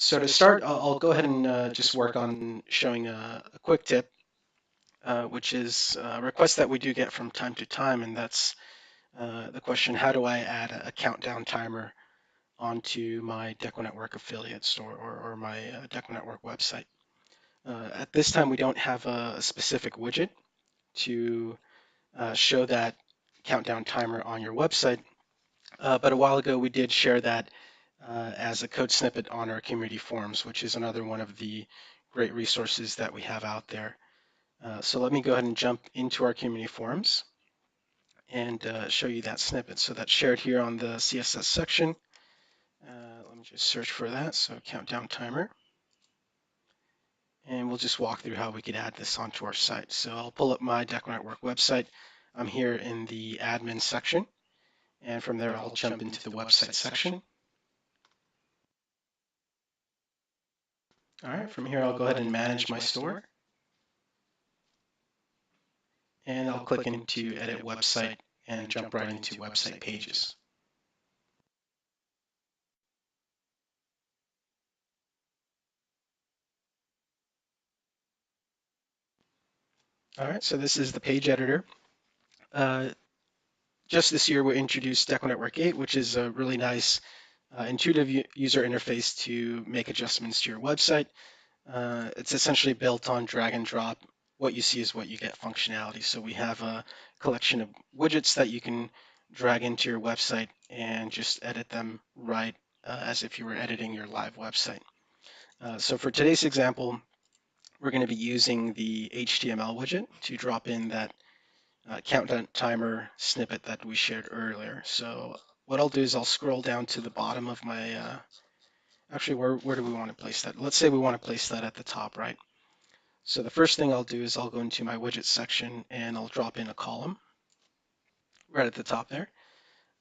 So to start, I'll go ahead and just work on showing a quick tip, which is a request that we do get from time to time, and that's the question, how do I add a countdown timer onto my DecoNetwork affiliates or my DecoNetwork website? At this time, we don't have a specific widget to show that countdown timer on your website, but a while ago we did share that as a code snippet on our community forums, which is another one of the great resources that we have out there. So let me go ahead and jump into our community forums and show you that snippet. So that's shared here on the CSS section. Let me just search for that. So countdown timer. And we'll just walk through how we could add this onto our site. So I'll pull up my DecoNetwork website. I'm here in the admin section. And from there, I'll jump into the website section. All right, from here, I'll go ahead and manage my store. And I'll click into edit website and jump right into website pages. All right, so this is the page editor. Just this year, we introduced DecoNetwork 8, which is a really nice intuitive user interface to make adjustments to your website. It's essentially built on drag and drop. What you see is what you get functionality. So we have a collection of widgets that you can drag into your website and just edit them right as if you were editing your live website. So for today's example, we're going to be using the HTML widget to drop in that countdown timer snippet that we shared earlier. So what I'll do is I'll scroll down to the bottom of my, actually where do we want to place that? Let's say we want to place that at the top, right? So the first thing I'll do is I'll go into my widget section and I'll drop in a column right at the top there.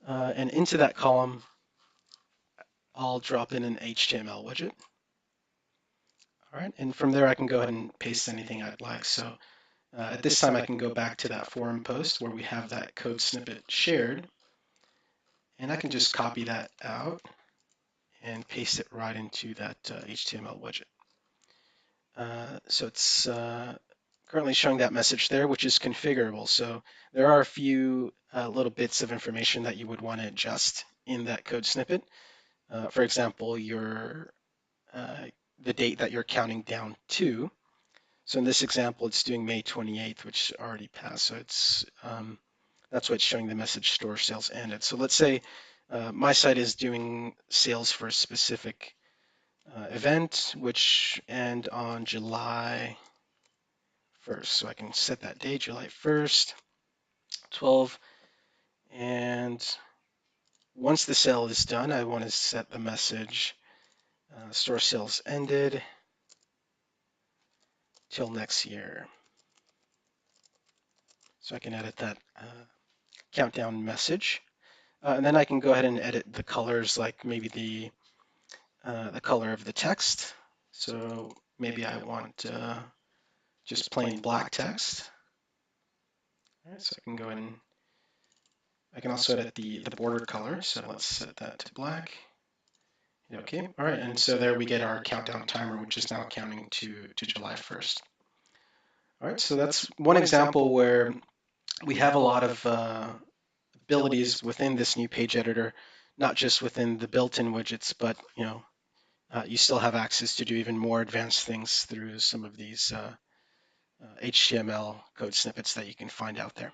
And into that column, I'll drop in an HTML widget. All right, and from there I can go ahead and paste anything I'd like. So at this time I can go back to that forum post where we have that code snippet shared, and I can just copy that out and paste it right into that HTML widget. So it's currently showing that message there, which is configurable. So there are a few little bits of information that you would want to adjust in that code snippet. For example, the date that you're counting down to. So in this example, it's doing May 28th, which already passed. So it's that's what's showing the message store sales ended. So let's say my site is doing sales for a specific event, which end on July 1st. So I can set that date, July 1st, 12. And once the sale is done, I want to set the message store sales ended till next year. So I can edit that countdown message. And then I can go ahead and edit the colors, like maybe the color of the text. So maybe I want just plain black text. All right, so I can go ahead and I can also edit the border color. So let's set that to black. Okay, all right, and so there we get our countdown timer, which is now counting to July 1st. All right, so that's one example where we have a lot of abilities within this new page editor, not just within the built-in widgets, but you still have access to do even more advanced things through some of these HTML code snippets that you can find out there.